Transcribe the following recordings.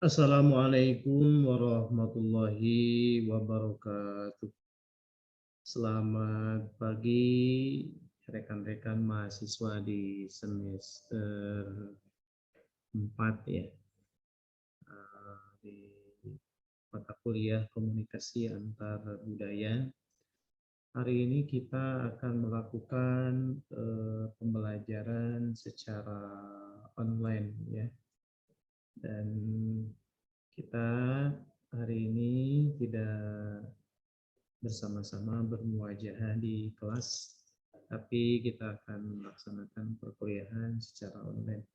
Assalamualaikum warahmatullahi wabarakatuh. Selamat pagi rekan-rekan mahasiswa di semester 4 ya, di mata kuliah komunikasi antar budaya. Hari ini kita akan melakukan pembelajaran secara online ya. Dan kita hari ini tidak bersama-sama bermuajah di kelas, tapi kita akan melaksanakan perkuliahan secara online.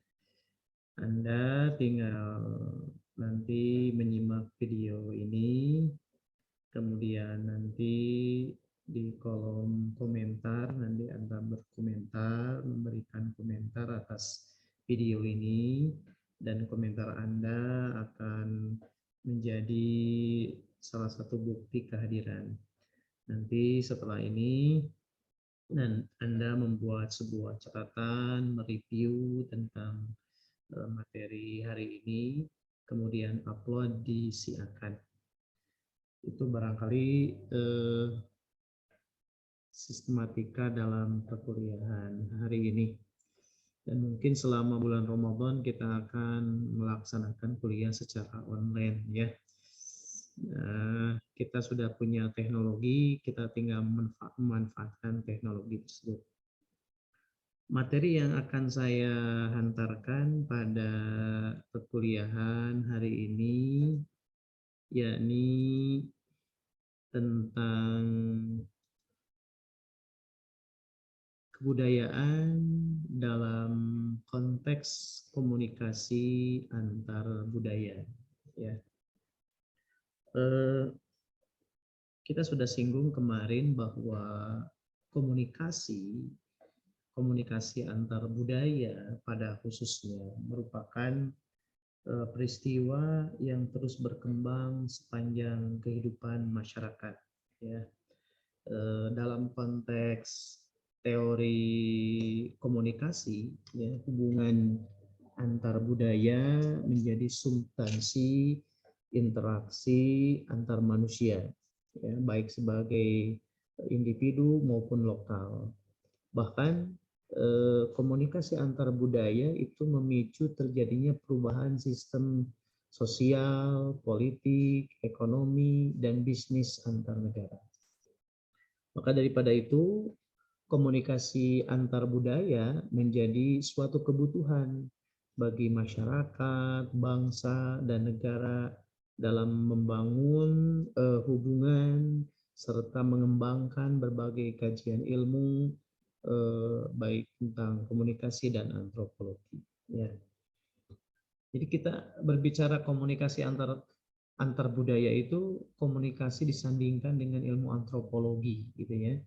Anda tinggal nanti menyimak video ini, kemudian nanti di kolom komentar nanti Anda berkomentar, memberikan komentar atas video ini, dan komentar Anda akan menjadi salah satu bukti kehadiran. Nanti setelah ini Anda membuat sebuah catatan, mereview tentang materi hari ini, kemudian upload di Siakan. Itu barangkali sistematika dalam perkuliahan hari ini. Dan mungkin selama bulan Ramadan kita akan melaksanakan kuliah secara online ya. Kita sudah punya teknologi, kita tinggal memanfaatkan teknologi tersebut. Materi yang akan saya hantarkan pada perkuliahan hari ini yakni tentang kebudayaan dalam konteks komunikasi antar budaya ya. Kita sudah singgung kemarin bahwa komunikasi antar budaya pada khususnya merupakan peristiwa yang terus berkembang sepanjang kehidupan masyarakat ya. Dalam konteks teori komunikasi ya, hubungan antar budaya menjadi substansi interaksi antar manusia ya, baik sebagai individu maupun lokal. Bahkan komunikasi antar budaya itu memicu terjadinya perubahan sistem sosial, politik, ekonomi, dan bisnis antar negara. Maka daripada itu, komunikasi antar budaya menjadi suatu kebutuhan bagi masyarakat, bangsa, dan negara dalam membangun hubungan serta mengembangkan berbagai kajian ilmu baik tentang komunikasi dan antropologi. Ya. Jadi kita berbicara komunikasi antar budaya itu komunikasi disandingkan dengan ilmu antropologi, gitu ya.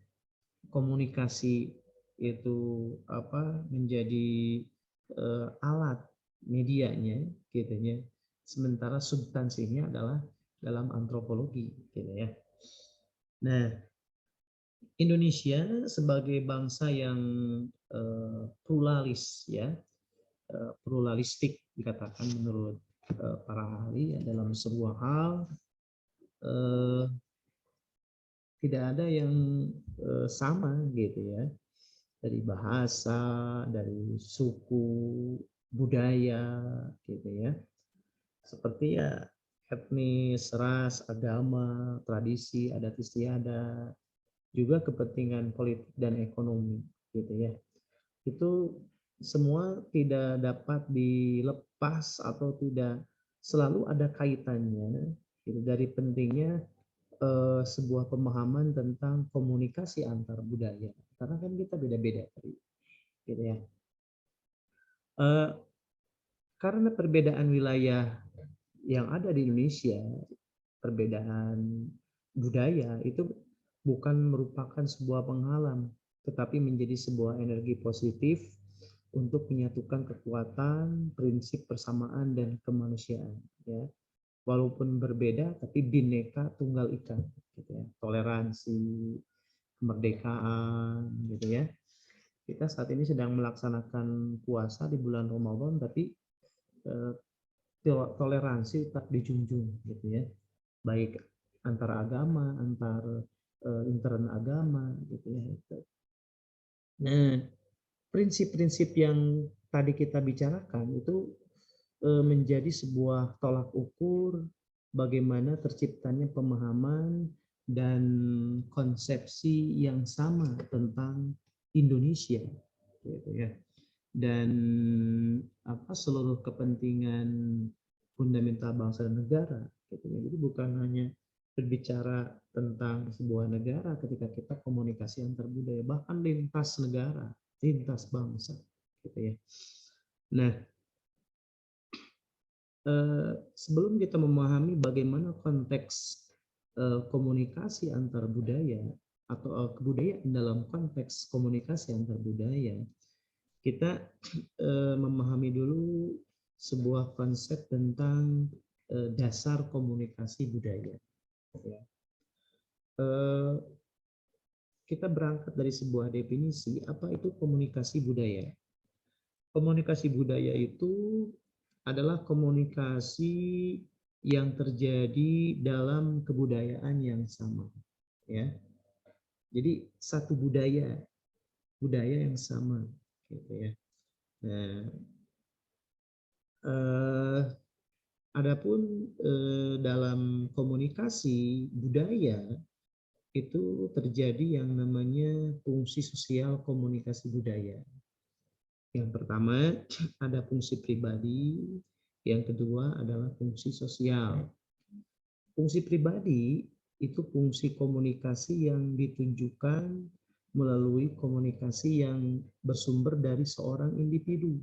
Komunikasi itu menjadi alat medianya, gitu ya. Sementara substansinya adalah dalam antropologi, gitu ya. Nah, Indonesia sebagai bangsa yang pluralis ya, pluralistik dikatakan menurut para ahli ya, dalam sebuah hal tidak ada yang sama gitu ya, dari bahasa, dari suku, budaya gitu ya, seperti ya etnis, ras, agama, tradisi, adat istiadat, juga kepentingan politik dan ekonomi gitu ya. Itu semua tidak dapat dilepas atau tidak selalu ada kaitannya gitu, dari pentingnya sebuah pemahaman tentang komunikasi antar budaya, karena kan kita beda-beda gitu ya. Karena perbedaan wilayah yang ada di Indonesia, perbedaan budaya itu bukan merupakan sebuah penghalang, tetapi menjadi sebuah energi positif untuk menyatukan kekuatan, prinsip persamaan dan kemanusiaan ya. Walaupun berbeda tapi bineka tunggal ika gitu ya. Toleransi, kemerdekaan gitu ya. Kita saat ini sedang melaksanakan puasa di bulan Ramadan, tapi toleransi tetap dijunjung gitu ya, baik antara agama, antar intern agama gitu ya. Nah, prinsip-prinsip yang tadi kita bicarakan itu menjadi sebuah tolak ukur bagaimana terciptanya pemahaman dan konsepsi yang sama tentang Indonesia gitu ya. Dan seluruh kepentingan fundamental bangsa dan negara gitu ya. Jadi bukan hanya berbicara tentang sebuah negara ketika kita komunikasi antar budaya, bahkan lintas negara, lintas bangsa gitu ya. Nah, sebelum kita memahami bagaimana konteks komunikasi antar budaya atau kebudayaan dalam konteks komunikasi antar budaya, kita memahami dulu sebuah konsep tentang dasar komunikasi budaya. Ya. Kita berangkat dari sebuah definisi, apa itu komunikasi budaya? Komunikasi budaya itu adalah komunikasi yang terjadi dalam kebudayaan yang sama, ya. Jadi satu budaya yang sama, gitu ya. Nah, adapun dalam komunikasi budaya itu terjadi yang namanya fungsi sosial komunikasi budaya. Yang pertama ada fungsi pribadi, yang kedua adalah fungsi sosial. Fungsi pribadi itu fungsi komunikasi yang ditunjukkan melalui komunikasi yang bersumber dari seorang individu.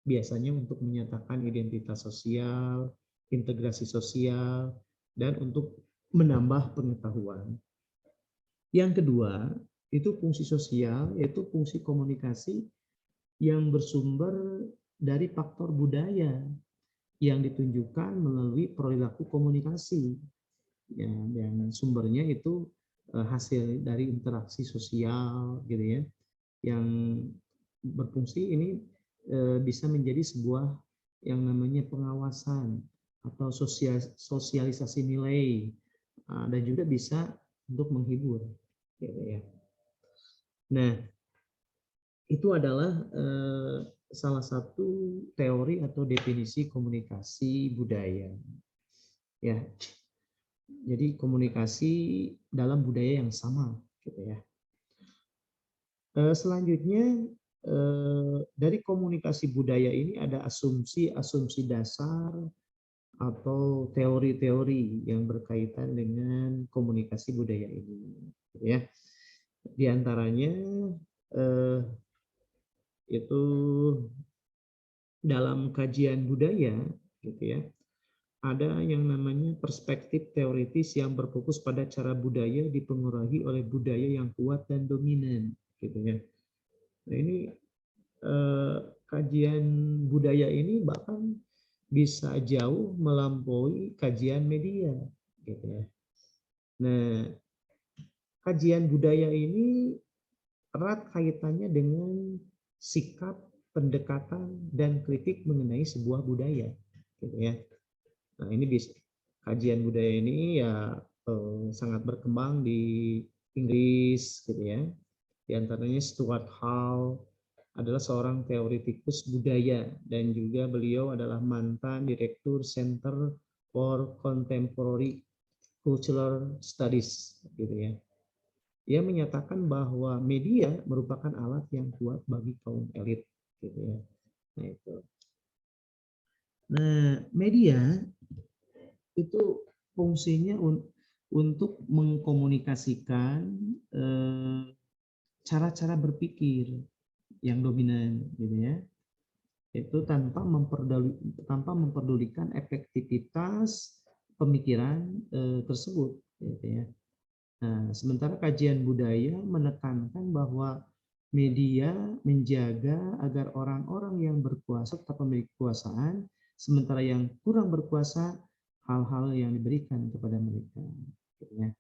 Biasanya untuk menyatakan identitas sosial, integrasi sosial, dan untuk menambah pengetahuan. Yang kedua, itu fungsi sosial, yaitu fungsi komunikasi yang bersumber dari faktor budaya yang ditunjukkan melalui perilaku komunikasi, ya, yang sumbernya itu hasil dari interaksi sosial, gitu ya, yang berfungsi ini bisa menjadi sebuah yang namanya pengawasan atau sosialisasi nilai, dan juga bisa untuk menghibur, gitu ya. Nah, itu adalah salah satu teori atau definisi komunikasi budaya. Ya, jadi komunikasi dalam budaya yang sama, gitu ya. Selanjutnya dari komunikasi budaya ini ada asumsi-asumsi dasar atau teori-teori yang berkaitan dengan komunikasi budaya ini, gitu ya. Di antaranya itu dalam kajian budaya, gitu ya, ada yang namanya perspektif teoritis yang berfokus pada cara budaya dipengaruhi oleh budaya yang kuat dan dominan, gitu ya. Nah, ini kajian budaya ini bahkan bisa jauh melampaui kajian media, gitu ya. Nah, kajian budaya ini erat kaitannya dengan sikap, pendekatan, dan kritik mengenai sebuah budaya, gitu ya. Nah, ini bisa kajian budaya ini ya sangat berkembang di Inggris, gitu ya. Di antaranya Stuart Hall adalah seorang teoretikus budaya dan juga beliau adalah mantan direktur Center for Contemporary Cultural Studies, gitu ya. Ia menyatakan bahwa media merupakan alat yang kuat bagi kaum elit, gitu ya. Nah, itu. Nah, media itu fungsinya untuk mengkomunikasikan cara-cara berpikir yang dominan, gitu ya. Itu tanpa memperdulikan efektivitas pemikiran tersebut, gitu ya. Nah, sementara kajian budaya menekankan bahwa media menjaga agar orang-orang yang berkuasa tetap memiliki kekuasaan, sementara yang kurang berkuasa hal-hal yang diberikan kepada mereka, gitu ya.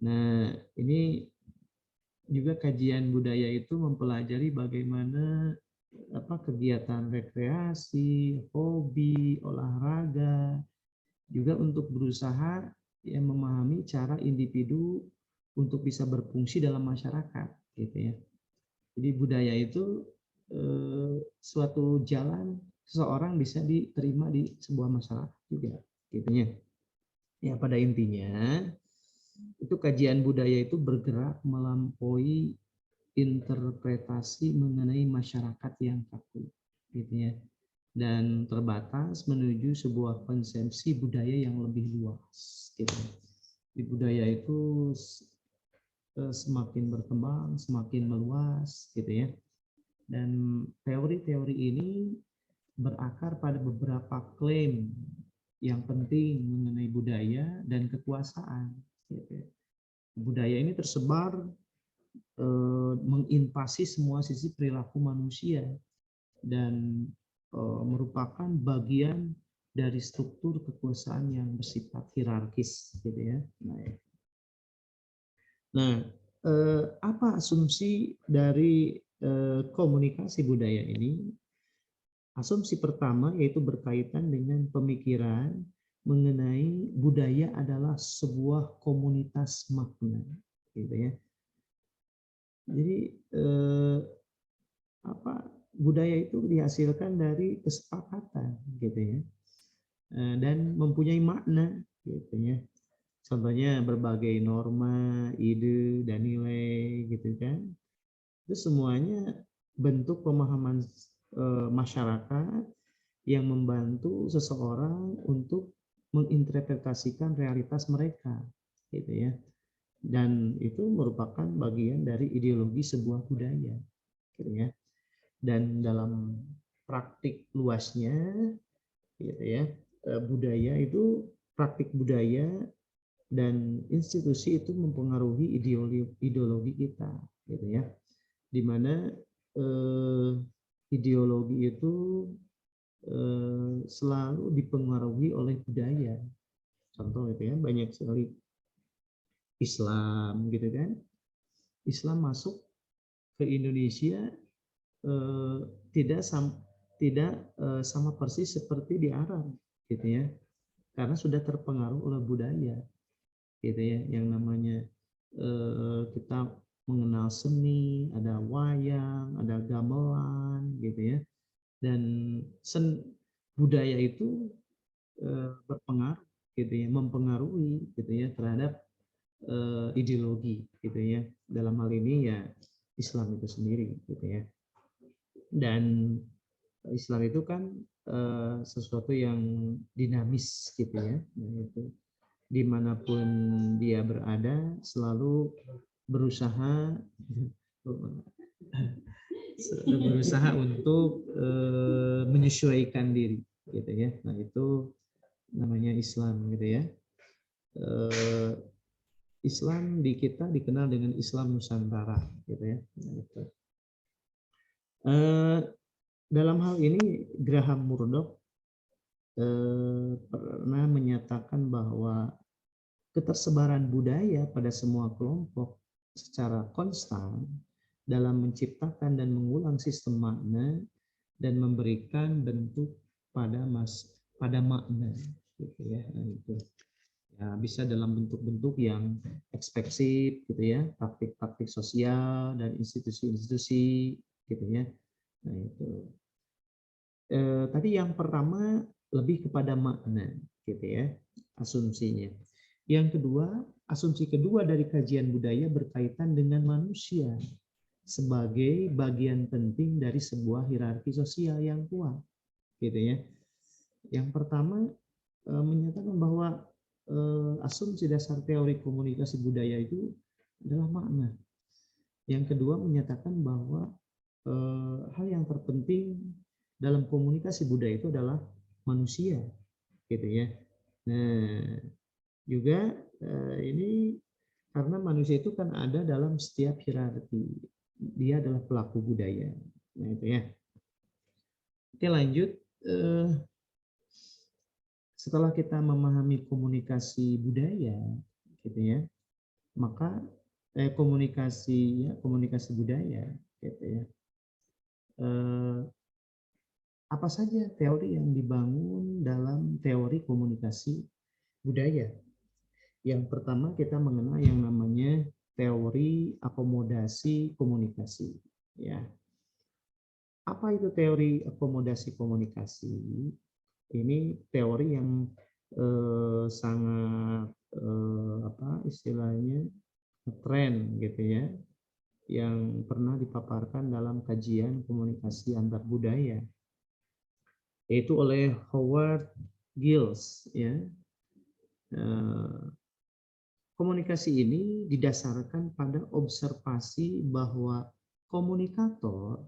Nah, ini juga kajian budaya itu mempelajari bagaimana kegiatan rekreasi, hobi, olahraga, juga untuk berusaha yang memahami cara individu untuk bisa berfungsi dalam masyarakat, gitu ya. Jadi budaya itu suatu jalan seseorang bisa diterima di sebuah masyarakat juga, gitu ya. Ya pada intinya itu kajian budaya itu bergerak melampaui interpretasi mengenai masyarakat yang kaku, gitu ya, dan terbatas menuju sebuah konsepsi budaya yang lebih luas, gitu. Di budaya itu semakin berkembang, semakin meluas, gitu ya. Dan teori-teori ini berakar pada beberapa klaim yang penting mengenai budaya dan kekuasaan, gitu ya. Budaya ini tersebar menginvasi semua sisi perilaku manusia dan merupakan bagian dari struktur kekuasaan yang bersifat hierarkis, gitu ya. Nah, apa asumsi dari komunikasi budaya ini? Asumsi pertama yaitu berkaitan dengan pemikiran mengenai budaya adalah sebuah komunitas makna, gitu ya. Jadi budaya itu dihasilkan dari kesepakatan, gitu ya, dan mempunyai makna, gitu ya. Contohnya berbagai norma, ide, dan nilai, gitu kan. Itu semuanya bentuk pemahaman masyarakat yang membantu seseorang untuk menginterpretasikan realitas mereka, gitu ya. Dan itu merupakan bagian dari ideologi sebuah budaya, gitu ya. Dan dalam praktik luasnya, gitu ya, budaya itu praktik budaya dan institusi itu mempengaruhi ideologi kita, gitu ya, di mana ideologi itu selalu dipengaruhi oleh budaya. Contoh itu ya, banyak sekali Islam, gitu kan. Islam masuk ke Indonesia tidak sama persis seperti di Arab, gitu ya, karena sudah terpengaruh oleh budaya, gitu ya. Yang namanya kita mengenal seni, ada wayang, ada gamelan, gitu ya, dan budaya itu berpengaruh, gitu ya, mempengaruhi, gitu ya, terhadap ideologi, gitu ya. Dalam hal ini ya Islam itu sendiri, gitu ya. Dan Islam itu kan sesuatu yang dinamis, gitu ya. Nah, itu dimanapun dia berada selalu berusaha untuk menyesuaikan diri, gitu ya. Nah itu namanya Islam, gitu ya. Islam di kita dikenal dengan Islam Nusantara, gitu ya. Nah, itu. Dalam hal ini Graham Murdoch pernah menyatakan bahwa ketersebaran budaya pada semua kelompok secara konstan dalam menciptakan dan mengulang sistem makna dan memberikan bentuk pada makna, gitu ya. Nah, itu ya bisa dalam bentuk-bentuk yang ekspresif, gitu ya, praktik-praktik sosial dan institusi-institusi, gitu ya. Nah itu tadi yang pertama lebih kepada makna, gitu ya, asumsinya. Yang kedua, asumsi kedua dari kajian budaya berkaitan dengan manusia sebagai bagian penting dari sebuah hierarki sosial yang kuat, gitu ya. Yang pertama menyatakan bahwa asumsi dasar teori komunikasi budaya itu adalah makna. Yang kedua menyatakan bahwa hal yang terpenting dalam komunikasi budaya itu adalah manusia, gitu ya. Nah, juga ini karena manusia itu kan ada dalam setiap hierarki, dia adalah pelaku budaya. Nah itu ya. Oke lanjut. Setelah kita memahami komunikasi budaya, gitu ya, maka komunikasi budaya, gitu ya, Eh, apa saja teori yang dibangun dalam teori komunikasi budaya? Yang pertama kita mengenal yang namanya teori akomodasi komunikasi. Ya, apa itu teori akomodasi komunikasi? Ini teori yang sangat apa istilahnya tren gitu ya, yang pernah dipaparkan dalam kajian komunikasi antar budaya, yaitu oleh Howard Giles ya. Komunikasi ini didasarkan pada observasi bahwa komunikator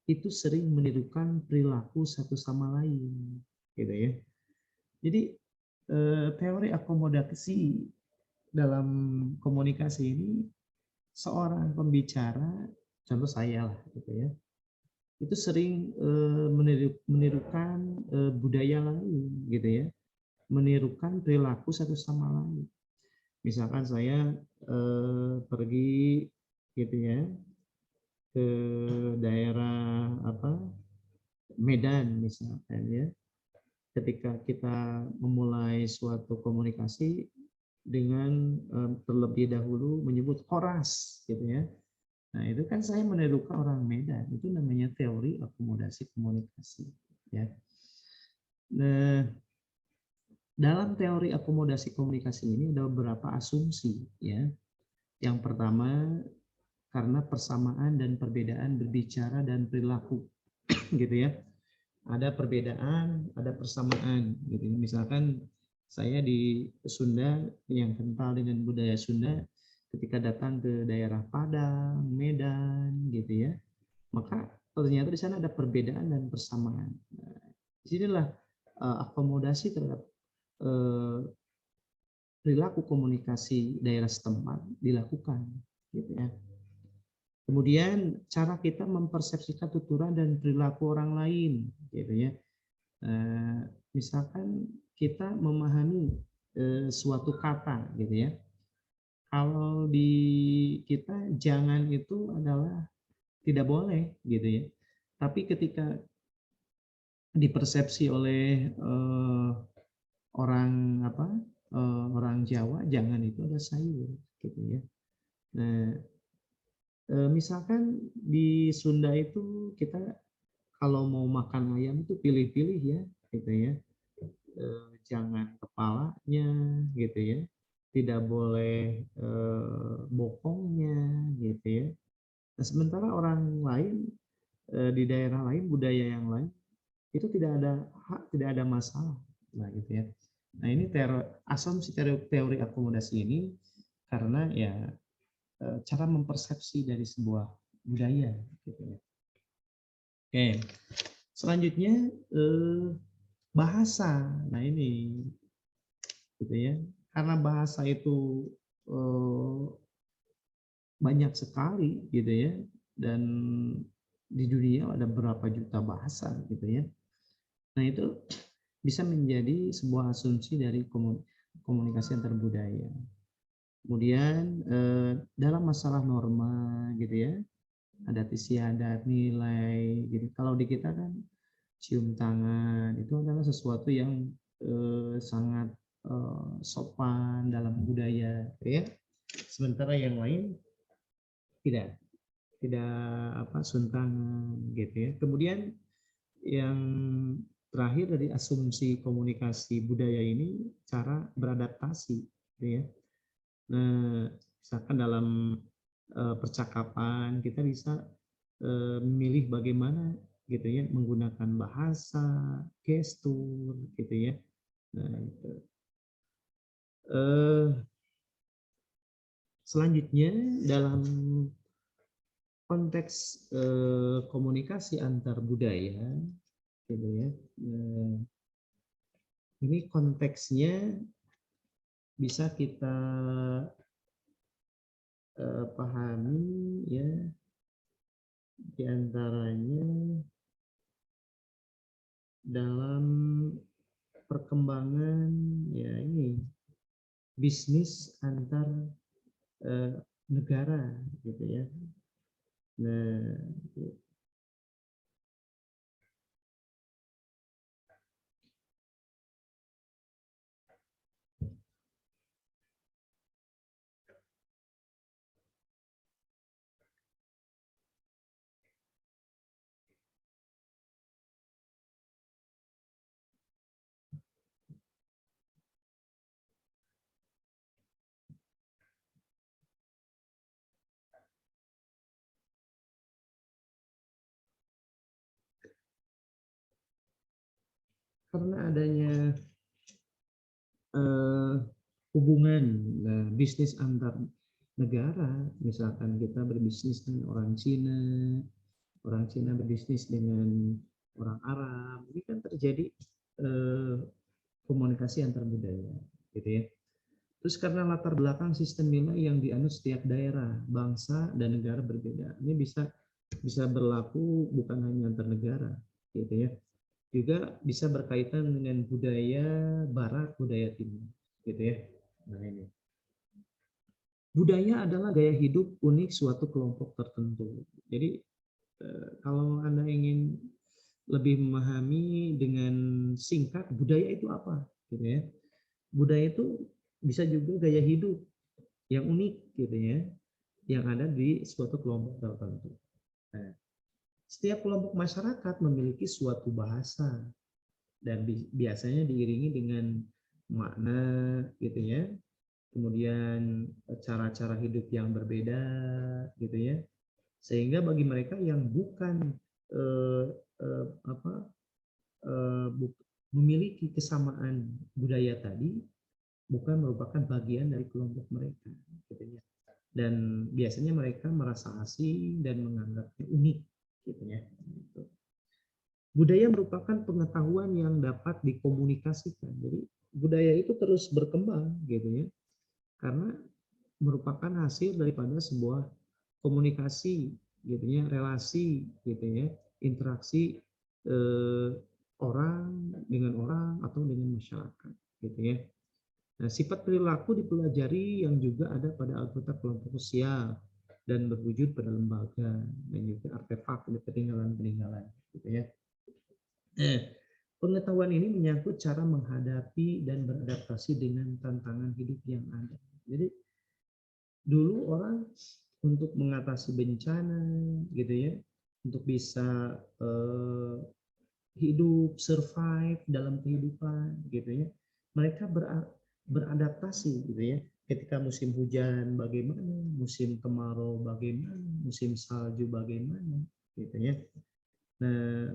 itu sering menirukan perilaku satu sama lain, gitu ya. Jadi teori akomodasi dalam komunikasi ini, seorang pembicara, contoh saya lah, gitu ya, itu sering menirukan budaya lain, gitu ya, menirukan perilaku satu sama lain. Misalkan saya pergi gitu ya ke daerah apa Medan misalkan ya, ketika kita memulai suatu komunikasi dengan terlebih dahulu menyebut horas gitu ya. Nah itu kan saya menirukan orang Medan, itu namanya teori akomodasi komunikasi ya. Nah, dalam teori akomodasi komunikasi ini ada beberapa asumsi ya. Yang pertama, karena persamaan dan perbedaan berbicara dan perilaku gitu ya. Ada perbedaan, ada persamaan gitu. Misalkan saya di Sunda yang kental dengan budaya Sunda, ketika datang ke daerah Padang, Medan gitu ya, maka ternyata di sana ada perbedaan dan persamaan. Nah, disinilah akomodasi terhadap perilaku komunikasi daerah setempat dilakukan gitu ya. Kemudian cara kita mempersepsikan tuturan dan perilaku orang lain, gitu ya. Misalkan kita memahami suatu kata, gitu ya. Kalau di kita jangan itu adalah tidak boleh, gitu ya. Tapi ketika dipersepsi oleh orang apa orang Jawa, jangan itu ada sayur, gitu ya. Nah, misalkan di Sunda itu kita kalau mau makan ayam itu pilih-pilih ya, gitu ya. Jangan kepalanya, gitu ya. Tidak boleh bokongnya, gitu ya. Nah, sementara orang lain di daerah lain, budaya yang lain itu tidak ada hak, tidak ada masalah, nah gitu ya. Nah ini asumsi teori akomodasi ini karena ya cara mempersepsi dari sebuah budaya, gitu ya. Oke, selanjutnya bahasa. Nah ini, gitu ya. Karena bahasa itu banyak sekali, gitu ya. Dan di dunia ada berapa juta bahasa, gitu ya. Nah itu bisa menjadi sebuah asumsi dari komunikasi antar budaya. Kemudian dalam masalah norma, gitu ya, adat istiadat, nilai, gitu. Kalau di kita kan cium tangan itu adalah sesuatu yang sangat sopan dalam budaya, ya. Sementara yang lain tidak, tidak apa suntangan, gitu ya. Kemudian yang terakhir dari asumsi komunikasi budaya ini cara beradaptasi, gitu ya. Nah, misalkan dalam percakapan kita bisa memilih bagaimana gitu ya menggunakan bahasa, gestur gitu ya. Nah, itu. Selanjutnya dalam konteks komunikasi antar budaya gitu ya. Ini konteksnya bisa kita pahami ya, diantaranya dalam perkembangan ya ini bisnis antar negara gitu ya. Nah, karena adanya hubungan bisnis antar negara, misalkan kita berbisnis dengan orang Cina berbisnis dengan orang Arab, ini kan terjadi komunikasi antar budaya, gitu ya. Terus karena latar belakang sistem nilai yang dianut setiap daerah, bangsa, dan negara berbeda, ini bisa berlaku bukan hanya antar negara, gitu ya. Juga bisa berkaitan dengan budaya Barat, budaya Timur, gitu ya. Nah ini. Budaya adalah gaya hidup unik suatu kelompok tertentu. Jadi kalau Anda ingin lebih memahami dengan singkat budaya itu apa, gitu ya. Budaya itu bisa juga gaya hidup yang unik, gitu ya, yang ada di suatu kelompok tertentu. Nah, setiap kelompok masyarakat memiliki suatu bahasa dan biasanya diiringi dengan makna, gitu ya. Kemudian cara-cara hidup yang berbeda, gitu ya. Sehingga bagi mereka yang bukan eh, apa memiliki kesamaan budaya tadi, bukan merupakan bagian dari kelompok mereka, gitu ya. Dan biasanya mereka merasa asing dan menganggapnya unik, gitu ya. Budaya merupakan pengetahuan yang dapat dikomunikasikan. Jadi budaya itu terus berkembang, gitu ya, karena merupakan hasil daripada sebuah komunikasi, gitu ya, relasi, gitu ya, interaksi eh, orang dengan orang atau dengan masyarakat, gitu ya. Nah, sifat perilaku dipelajari yang juga ada pada anggota kelompok sosial dan berwujud pada lembaga dan juga artefak dari peninggalan-peninggalan, gitu ya. Pengetahuan ini menyangkut cara menghadapi dan beradaptasi dengan tantangan hidup yang ada. Jadi dulu orang untuk mengatasi bencana, gitu ya, untuk bisa hidup, survive dalam kehidupan, gitu ya. Mereka beradaptasi, gitu ya. Ketika musim hujan bagaimana, musim kemarau bagaimana, musim salju bagaimana, gitu ya. Nah,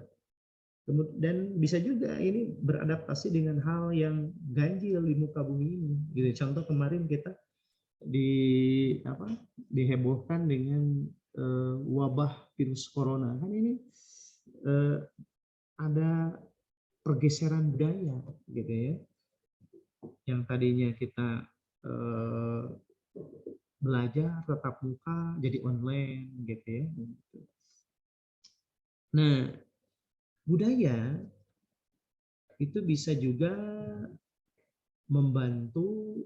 kemudian bisa juga ini beradaptasi dengan hal yang ganjil di muka bumi ini. Gitu. Contoh kemarin kita dihebohkan dengan wabah virus corona. Kan ini uh, ada pergeseran budaya, gitu ya. Yang tadinya kita belajar tatap muka jadi online, gitu ya. Nah, budaya itu bisa juga membantu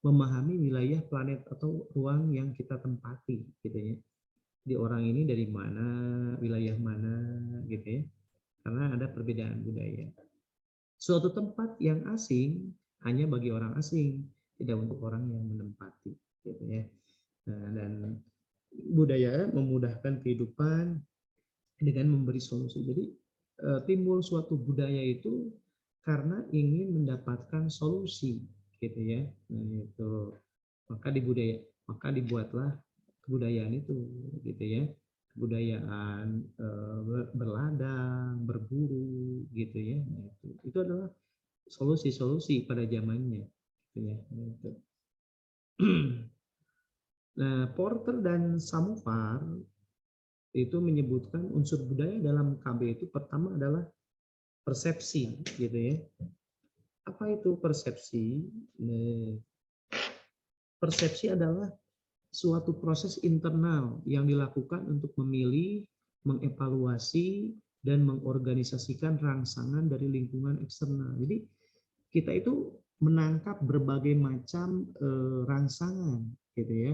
memahami wilayah planet atau ruang yang kita tempati, gitu ya. Di orang ini dari mana, wilayah mana, gitu ya. Karena ada perbedaan budaya. Suatu tempat yang asing hanya bagi orang asing, tidak untuk orang yang menempati, gitu ya. Nah, dan budaya memudahkan kehidupan dengan memberi solusi. Jadi timbul suatu budaya itu karena ingin mendapatkan solusi, gitu ya. Nah, itu maka dibuatlah kebudayaan itu, gitu ya. Kebudayaan berladang, berburu, gitu ya. Nah, itu adalah solusi-solusi pada zamannya, gitu ya. Nah, itu. Nah, Porter dan Samovar itu menyebutkan unsur budaya dalam KB itu pertama adalah persepsi, gitu ya. Apa itu persepsi? Nah, persepsi adalah suatu proses internal yang dilakukan untuk memilih, mengevaluasi, dan mengorganisasikan rangsangan dari lingkungan eksternal. Jadi kita itu menangkap berbagai macam rangsangan, gitu ya,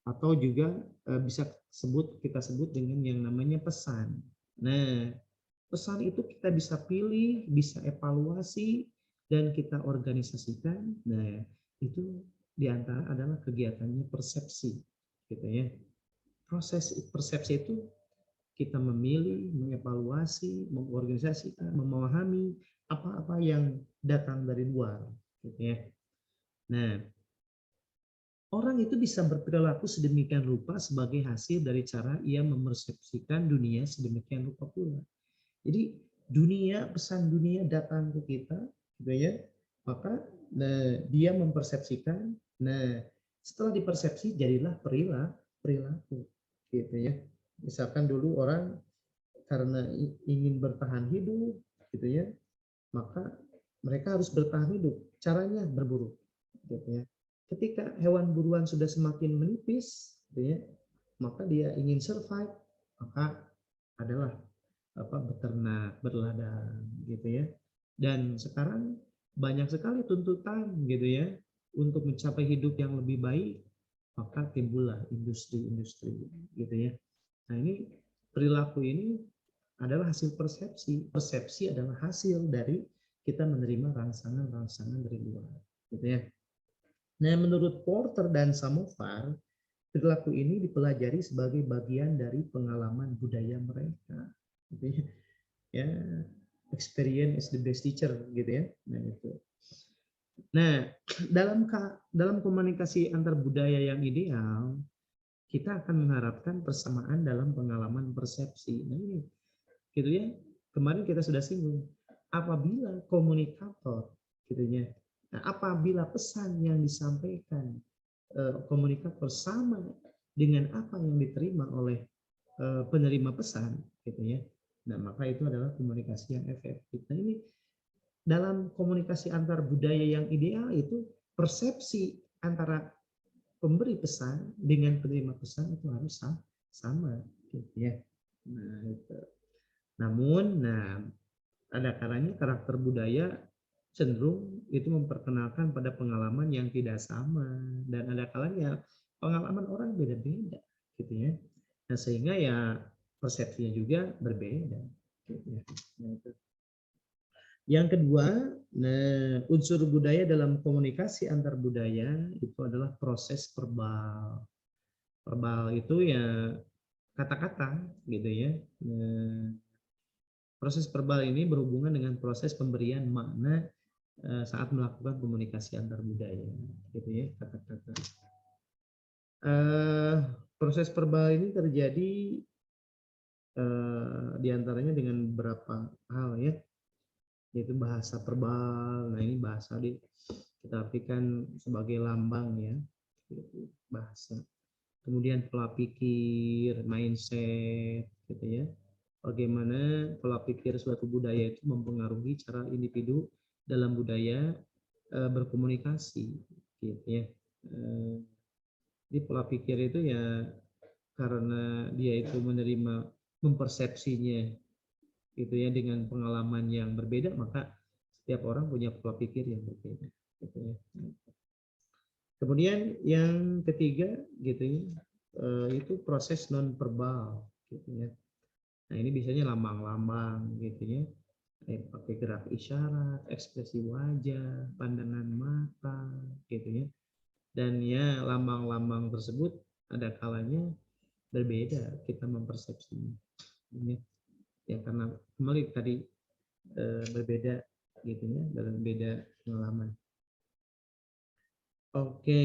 atau juga bisa kita sebut dengan yang namanya pesan. Nah, pesan itu kita bisa pilih, bisa evaluasi, dan kita organisasikan. Nah, itu diantara adalah kegiatannya persepsi, gitu ya. Proses persepsi itu kita memilih, mengevaluasi, mengorganisasikan, memahami apa-apa yang datang dari luar, gitu ya. Nah, orang itu bisa berperilaku sedemikian rupa sebagai hasil dari cara ia mempersepsikan dunia sedemikian rupa pula. Jadi pesan dunia datang ke kita, gitu ya. Maka dia mempersepsikan. Nah, setelah dipersepsi jadilah perilaku, gitu ya. Misalkan dulu orang karena ingin bertahan hidup, gitu ya, maka mereka harus bertahan hidup. Caranya berburu, gitu ya. Ketika hewan buruan sudah semakin menipis, gitu ya, maka dia ingin survive, maka adalah beternak, berladang, gitu ya. Dan sekarang banyak sekali tuntutan, gitu ya, untuk mencapai hidup yang lebih baik, maka timbullah industri-industri, gitu ya. Nah, ini perilaku ini adalah hasil persepsi. Persepsi adalah hasil dari kita menerima rangsangan-rangsangan dari luar, gitu ya. Nah, menurut Porter dan Samovar, perilaku ini dipelajari sebagai bagian dari pengalaman budaya mereka, gitu ya. Ya, experience is the best teacher, gitu ya. Nah, itu. Nah, dalam komunikasi antar budaya yang ideal, kita akan mengharapkan persamaan dalam pengalaman persepsi. Nah, ini gitu ya. Kemarin kita sudah singgung, apabila komunikator, gitu ya. Nah, apabila pesan yang disampaikan komunikator sama dengan apa yang diterima oleh penerima pesan, gitu ya. Nah, maka itu adalah komunikasi yang efektif. Nah, ini dalam komunikasi antar budaya yang ideal itu persepsi antara pemberi pesan dengan penerima pesan itu harus sama, gitu ya. Nah, itu. Namun, ada kalanya karakter budaya cenderung itu memperkenalkan pada pengalaman yang tidak sama, dan ada kalanya pengalaman orang beda-beda, gitu ya. Nah, sehingga ya persepsinya juga berbeda, gitu ya. Nah, itu. Yang kedua, unsur budaya dalam komunikasi antar budaya itu adalah proses verbal. Verbal itu ya kata-kata, gitu ya. Nah, proses verbal ini berhubungan dengan proses pemberian makna saat melakukan komunikasi antar budaya, gitu ya, kata-kata. Proses verbal ini terjadi diantaranya dengan beberapa hal ya, yaitu bahasa verbal. Nah, ini bahasa kita artikan sebagai lambang ya, bahasa. Kemudian pola pikir, mindset, gitu ya. Bagaimana pola pikir suatu budaya itu mempengaruhi cara individu dalam budaya berkomunikasi, gitu ya. Jadi pola pikir itu ya karena dia itu mempersepsinya, gitu ya, dengan pengalaman yang berbeda, maka setiap orang punya pola pikir yang berbeda, gitu ya. Kemudian yang ketiga, gitu ya, itu proses non verbal, gitu ya. Nah, ini biasanya lambang-lambang, gitu ya, pakai gerak isyarat, ekspresi wajah, pandangan mata, gitu ya. Dan ya lambang-lambang tersebut ada kalanya berbeda kita mempersepsinya, ya, ya karena kembali tadi berbeda, gitu ya, dalam beda pengalaman. Oke,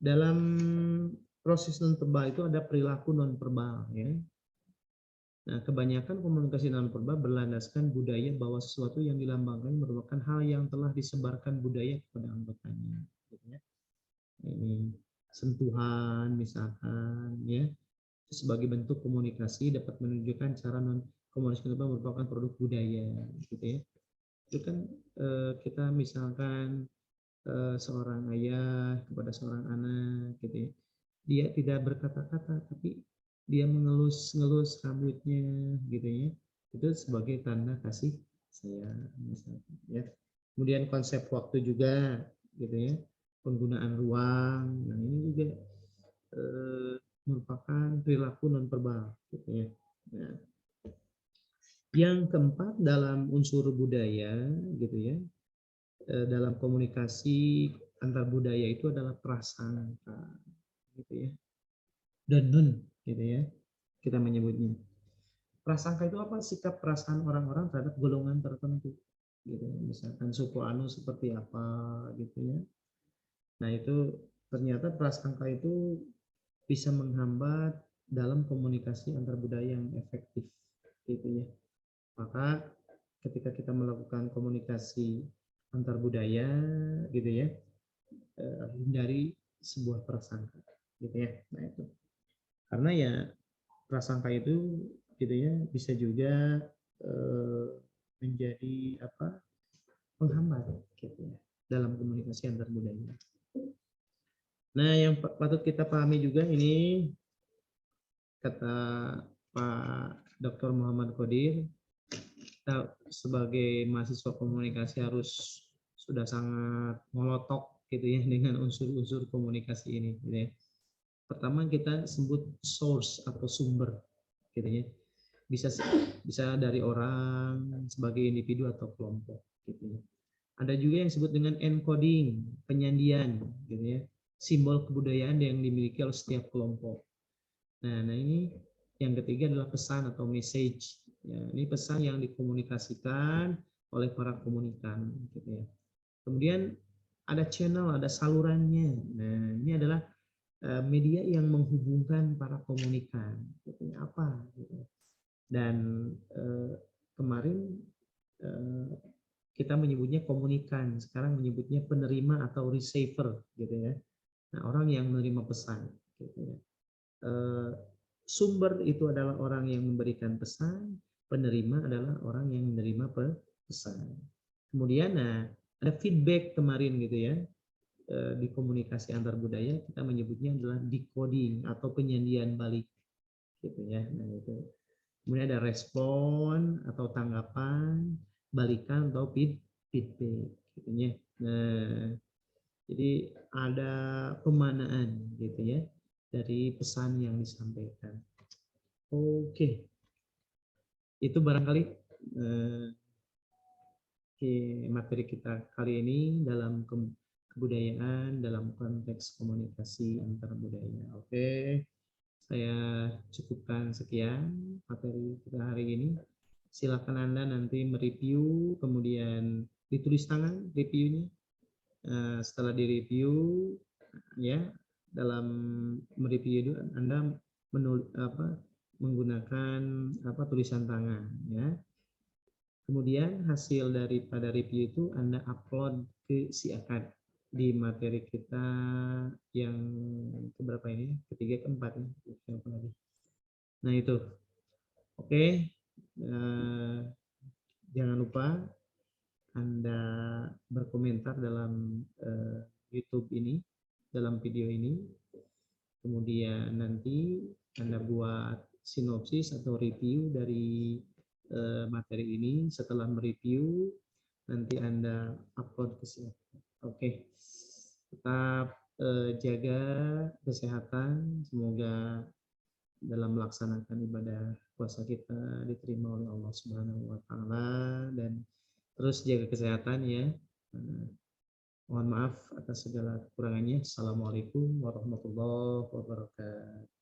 dalam proses non verbal itu ada perilaku non verbal ya. Nah, kebanyakan komunikasi non verbal berlandaskan budaya bahwa sesuatu yang dilambangkan merupakan hal yang telah disebarkan budaya kepada anggotanya, gitu ya. Ini sentuhan misalkan ya, sebagai bentuk komunikasi dapat menunjukkan cara non komunikasi merupakan produk budaya, gitu ya. Itu kan kita misalkan seorang ayah kepada seorang anak, gitu ya. Dia tidak berkata-kata tapi dia mengelus-ngelus rambutnya, gitu ya. Itu sebagai tanda kasih sayang misalkan ya. Kemudian konsep waktu juga, gitu ya. Penggunaan ruang. Nah, ini juga merupakan perilaku non verbal, gitu ya. Nah, yang keempat dalam unsur budaya, gitu ya, dalam komunikasi antar budaya itu adalah prasangka, gitu ya, danun, gitu ya, kita menyebutnya. Prasangka itu apa? Sikap perasaan orang-orang terhadap golongan tertentu, gitu ya. Misalkan suku anu seperti apa, gitu ya. Nah, itu ternyata prasangka itu bisa menghambat dalam komunikasi antar budaya yang efektif, gitu ya. Maka ketika kita melakukan komunikasi antar budaya gitu ya, hindari sebuah prasangka gitu ya. Nah itu karena ya prasangka itu gitu ya bisa juga eh, menjadi apa penghambat gitu ya dalam komunikasi antar budaya. Nah yang patut kita pahami juga ini kata Pak Dr. Muhammad Qadir, kita sebagai mahasiswa komunikasi harus sudah sangat melotok gitu ya dengan unsur-unsur komunikasi ini gitu ya. Pertama kita sebut source atau sumber gitu ya. Bisa bisa dari orang sebagai individu atau kelompok gitu ya. Ada juga yang disebut dengan encoding, penyandian gitu ya. Simbol kebudayaan yang dimiliki oleh setiap kelompok. Nah ini yang ketiga adalah pesan atau message. Ya, ini pesan yang dikomunikasikan oleh para komunikan gitu ya. Kemudian ada channel, ada salurannya. Nah, ini adalah media yang menghubungkan para komunikan. Gitu, apa? Gitu. Dan kemarin eh, kita menyebutnya komunikan, sekarang menyebutnya penerima atau receiver, gitu ya. Nah, orang yang menerima pesan, gitu ya. Sumber itu adalah orang yang memberikan pesan, penerima adalah orang yang menerima pesan. Kemudian, nah, ada feedback kemarin, gitu ya. Di komunikasi antar budaya kita menyebutnya adalah decoding atau penyandian balik gitu ya. Nah itu kemudian ada respon atau tanggapan, balikan atau feedback gitu ya. Nah jadi ada pemanaan gitu ya dari pesan yang disampaikan. Oke, itu barangkali eh, materi kita kali ini dalam kebudayaan dalam konteks komunikasi antar budaya. Oke, saya cukupkan sekian materi kita hari ini. Silakan Anda nanti mereview, kemudian ditulis tangan reviewnya. Setelah direview, ya dalam mereview itu Anda menggunakan tulisan tangan, ya. Kemudian hasil daripada review itu Anda upload ke Siakat di materi kita yang keberapa ini? Ketiga, keempat nih. Nah itu, oke. Jangan lupa Anda berkomentar dalam YouTube ini, dalam video ini. Kemudian nanti Anda buat sinopsis atau review dari materi ini. Setelah mereview, nanti Anda upload ke sini. Oke, tetap jaga kesehatan. Semoga dalam melaksanakan ibadah puasa kita diterima oleh Allah Subhanahu wa taala dan terus jaga kesehatan ya. Mohon maaf atas segala kekurangannya. Assalamualaikum warahmatullahi wabarakatuh.